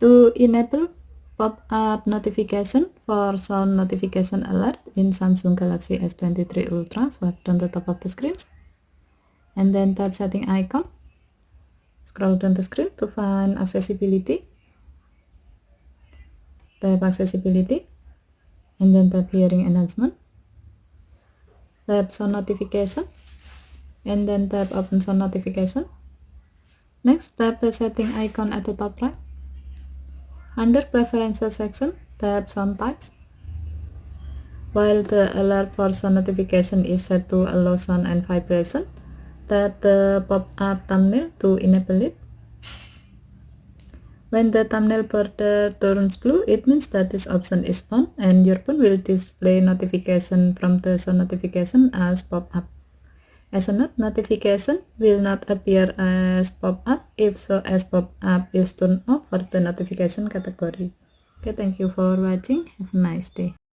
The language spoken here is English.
To enable pop-up notification for sound notification alert in Samsung Galaxy S23 Ultra, swipe down the top of the screen and then tap setting icon. Scroll down the screen to find accessibility. Tap accessibility and then tap hearing enhancement. Tap sound notification and then tap open sound notification. Next, tap the setting icon at the top right. Under preferences section, tap sound types. While the alert for sound notification is set to allow sound and vibration, tap the pop-up thumbnail to enable it. When the thumbnail border turns blue, it means that this option is on and your phone will display notification from the sound notification as pop-up. As a note, notification will not appear as pop-up if show as pop-up is turned off for the notification category. Okay, thank you for watching. Have a nice day.